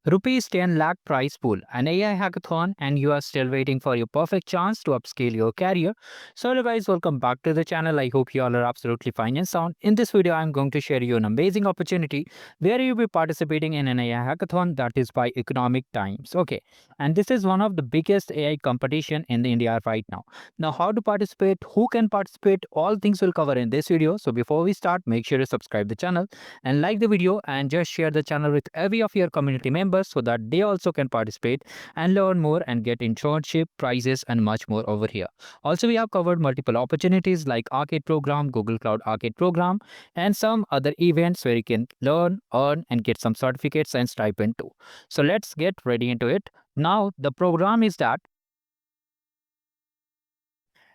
Rupees 10 lakh prize pool, an AI hackathon, and you are still waiting for your perfect chance to upscale your career. So, hello guys, welcome back to the channel. I hope you all are absolutely fine and sound. In this video, I'm going to share you an amazing opportunity where you'll be participating in an AI hackathon that is by Economic Times. Okay, and this is one of the biggest AI competition in India right now. Now, how to participate, who can participate, all things will cover in this video. So, before we start, make sure to subscribe the channel and like the video and just share the channel with every of your community members so that they also can participate and learn more and get internship prizes and much more over here. Also, we have covered multiple opportunities like arcade program, Google Cloud Arcade program, and some other events where you can learn, earn, and get some certificates and stipend too. So let's get ready into it. Now the program is that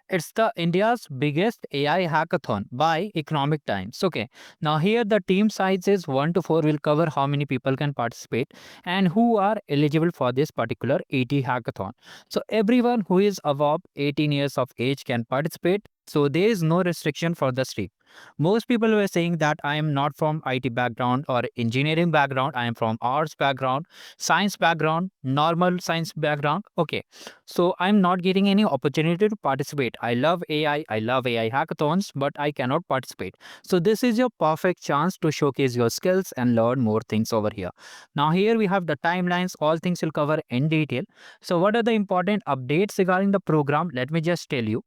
it's the India's biggest AI hackathon by Economic Times. Okay. Now here the team size is 1 to 4 will cover how many people can participate and who are eligible for this particular ET hackathon. So everyone who is above 18 years of age can participate. So there is no restriction for the stream. Most people were saying that I am not from IT background or engineering background. I am from arts background, science background, normal science background. Okay, so I'm not getting any opportunity to participate. I love AI, I love AI hackathons, but I cannot participate. So this is your perfect chance to showcase your skills and learn more things over here. Now here we have the timelines, all things will cover in detail. So what are the important updates regarding the program? Let me just tell you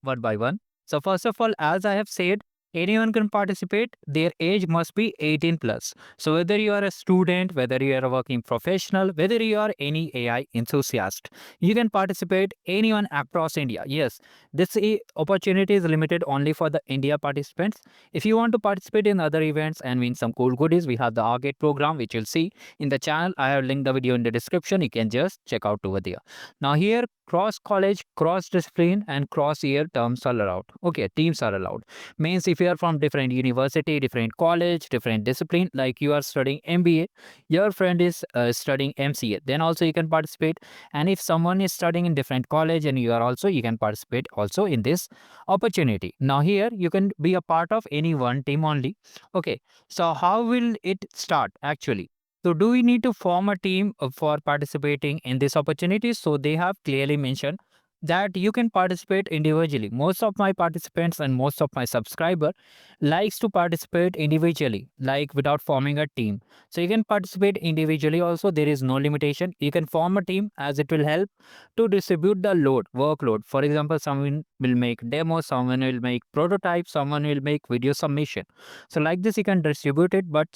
one by one. So first of all, as I have said, anyone can participate. Their age must be 18 plus. So whether you are a student, whether you are a working professional, whether you are any AI enthusiast, you can participate. Anyone across India. Yes, this opportunity is limited only for the India participants. If you want to participate in other events and win some cool goodies, we have the arcade program, which you'll see in the channel. I have linked the video in the description. You can just check out over there. Now here cross college, cross discipline and cross year terms are allowed. Okay, teams are allowed. Means if you are from different university, different college, different discipline, like you are studying MBA, your friend is studying MCA, then also you can participate. And if someone is studying in different college and you are also, you can participate also in this opportunity. Now here you can be a part of any one team only. Okay, so how will it start actually? So do we need to form a team for participating in this opportunity? So they have clearly mentioned that you can participate individually. Most of my participants and most of my subscriber likes to participate individually, like without forming a team. So you can participate individually also. There is no limitation. You can form a team as it will help to distribute the workload. For example, someone will make demos, someone will make prototypes, someone will make video submission. So like this, you can distribute it, but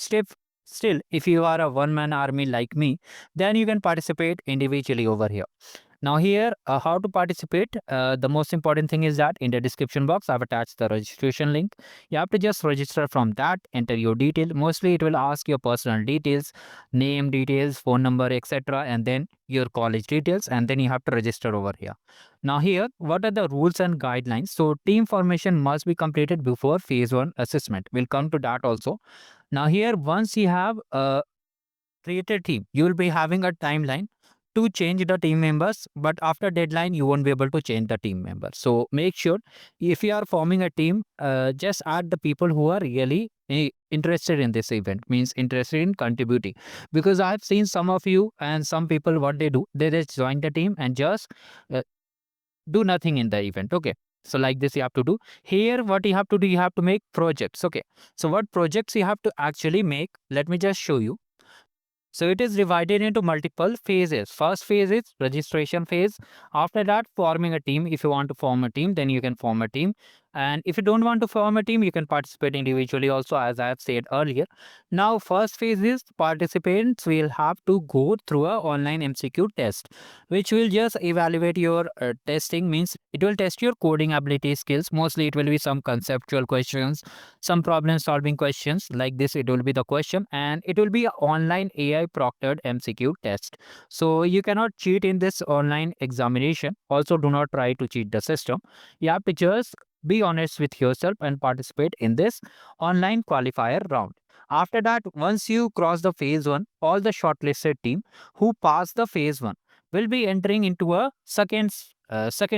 still, if you are a one-man army like me, then you can participate individually over here. Now here, how to participate? The most important thing is that in the description box, I've attached the registration link. You have to just register from that, enter your detail. Mostly it will ask your personal details, name details, phone number, etc. And then your college details, and then you have to register over here. Now here, what are the rules and guidelines? So team formation must be completed before phase 1 assessment. We'll come to that also. Now here, once you have created team, you will be having a timeline to change the team members, but after deadline you won't be able to change the team members. So make sure if you are forming a team, just add the people who are really interested in this event, means interested in contributing, because I've seen some of you and some people, what they do, they just join the team and just uh, do nothing in the event. Okay, so like this you have to do. Here what you have to do, you have to make projects. Okay, so what projects you have to actually make, let me just show you. So it is divided into multiple phases. First phase is registration phase. After that, forming a team. If you want to form a team, then you can form a team. And if you don't want to form a team, you can participate individually also, as I have said earlier. Now, first phase is participants will have to go through a online MCQ test, which will just evaluate your testing, means it will test your coding ability skills. Mostly it will be some conceptual questions, some problem solving questions. Like this, it will be the question, and it will be an online AI proctored MCQ test. So you cannot cheat in this online examination. Also, do not try to cheat the system. You have to just be honest with yourself and participate in this online qualifier round. After that, once you cross the phase 1, all the shortlisted team who pass the phase 1 will be entering into a second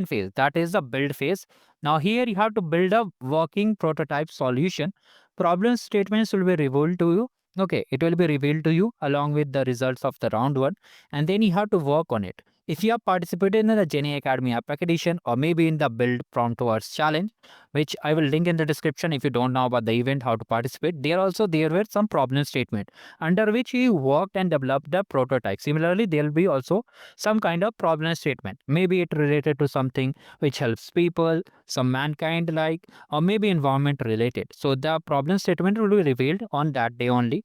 phase, that is the build phase. Now here you have to build a working prototype solution. Problem statements will be revealed to you. Okay, it will be revealed to you along with the results of the round one, and then you have to work on it. If you have participated in the Gen AI Academy App Edition or maybe in the Build Prompt Towards Challenge, which I will link in the description if you don't know about the event, how to participate, there were some problem statement under which you worked and developed the prototype. Similarly, there will be also some kind of problem statement. Maybe it related to something which helps people, some mankind like, or maybe environment related. So the problem statement will be revealed on that day only.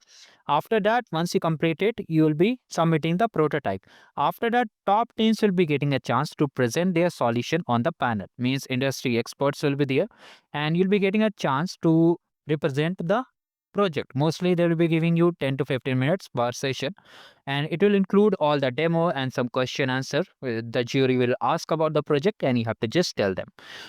After that, once you complete it, you will be submitting the prototype. After that, top teams will be getting a chance to present their solution on the panel. Means industry experts will be there, and you'll be getting a chance to represent the project. Mostly they will be giving you 10 to 15 minutes per session, and it will include all the demo and some question answer. The jury will ask about the project and you have to just tell them.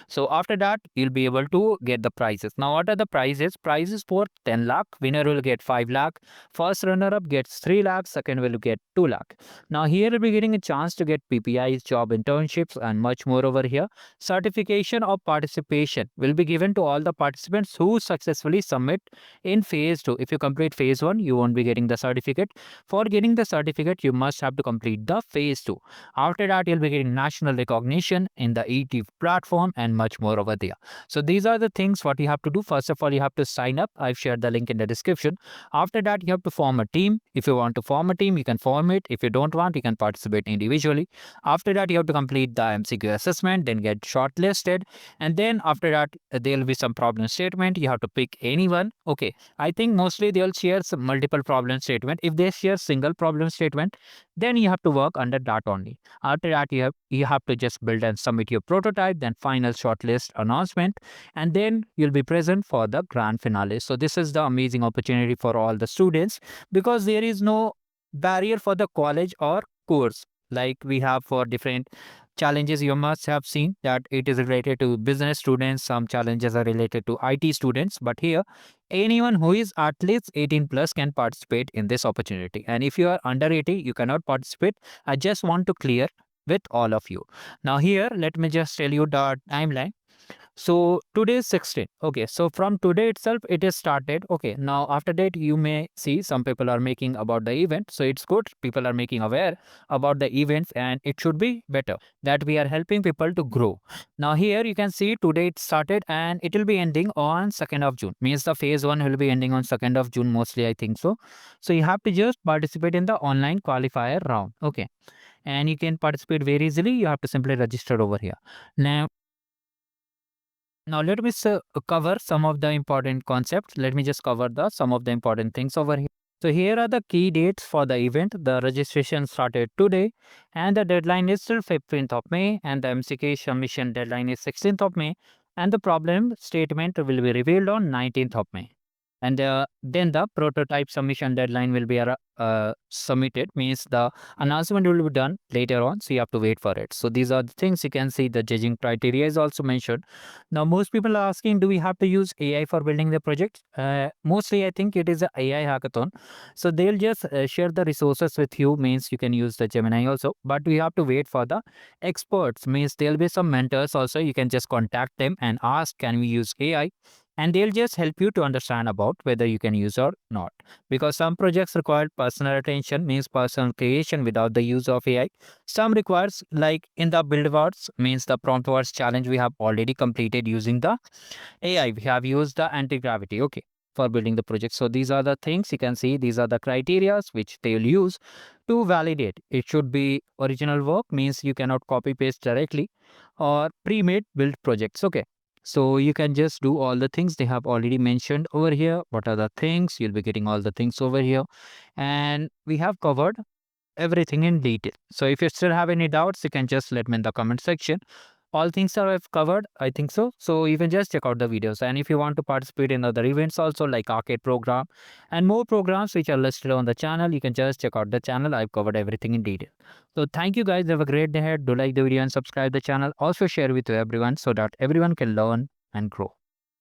So after that, you'll be able to get the prizes. Now, what are the prizes? Prizes for 10 lakh. Winner will get 5 lakh. First runner up gets 3 lakh. Second will get 2 lakh. Now, here you'll be getting a chance to get PPIs, job internships, and much more over here. Certification of participation will be given to all the participants who successfully submit in phase 2. If you complete phase 1, you won't be getting the certificate. For getting the certificate, you must have to complete the phase 2. After that, you'll be getting national recognition in the ET platform and much more over there. So these are the things what you have to do. First of all, you have to sign up. I've shared the link in the description. After that, you have to form a team. If you want to form a team, you can form it. If you don't want, you can participate individually. After that, you have to complete the MCQ assessment, then get shortlisted. And then after that, there will be some problem statement. You have to pick anyone. Okay. I think mostly they'll share some multiple problem statement. If they share single problem statement, then you have to work under that only. After that, you have to just build and submit your prototype, then final shortlist announcement, and then you'll be present for the grand finale. So this is the amazing opportunity for all the students, because there is no barrier for the college or course like we have for different challenges. You must have seen that it is related to business students, some challenges are related to IT students, but here anyone who is at least 18 plus can participate in this opportunity. And if you are under 18, you cannot participate. I just want to clear with all of you. Now here, let me just tell you the timeline. So today is 16. Okay, so from today itself it is started. Okay, now after that you may see some people are making about the event. So it's good. People are making aware about the events, and it should be better that we are helping people to grow. Now here you can see today it started and it will be ending on 2nd of June. Means the phase 1 will be ending on 2nd of June mostly, I think so. So you have to just participate in the online qualifier round. Okay, and you can participate very easily. You have to simply register over here. Now let me cover some of the important concepts. Let me just cover the some of the important things over here. So here are the key dates for the event. The registration started today and the deadline is till 15th of May, and the MCK submission deadline is 16th of May, and the problem statement will be revealed on 19th of May. And then the prototype submission deadline will be submitted, means the announcement will be done later on, so you have to wait for it. So these are the things. You can see the judging criteria is also mentioned. Now most people are asking, do we have to use AI for building the project? Mostly I think it is a AI hackathon, so they'll just share the resources with you, means you can use the Gemini also, but we have to wait for the experts, means there'll be some mentors also. You can just contact them and ask, can we use AI, and they'll just help you to understand about whether you can use or not, because some projects require personal attention, means personal creation without the use of AI. Some requires, like in the build words, means the prompt words challenge we have already completed using the AI. We have used the anti-gravity, okay, for building the project. So these are the things. You can see these are the criterias which they will use to validate. It should be original work, means you cannot copy paste directly, or pre-made build projects. Okay. So you can just do all the things they have already mentioned over here. What are the things? You'll be getting all the things over here. And we have covered everything in detail. So if you still have any doubts, you can just let me in the comment section. All things are I've covered, I think so. So you can just check out the videos. And if you want to participate in other events also, like arcade program and more programs which are listed on the channel, you can just check out the channel. I've covered everything in detail. So thank you guys. Have a great day ahead. Do like the video and subscribe the channel. Also share with everyone so that everyone can learn and grow.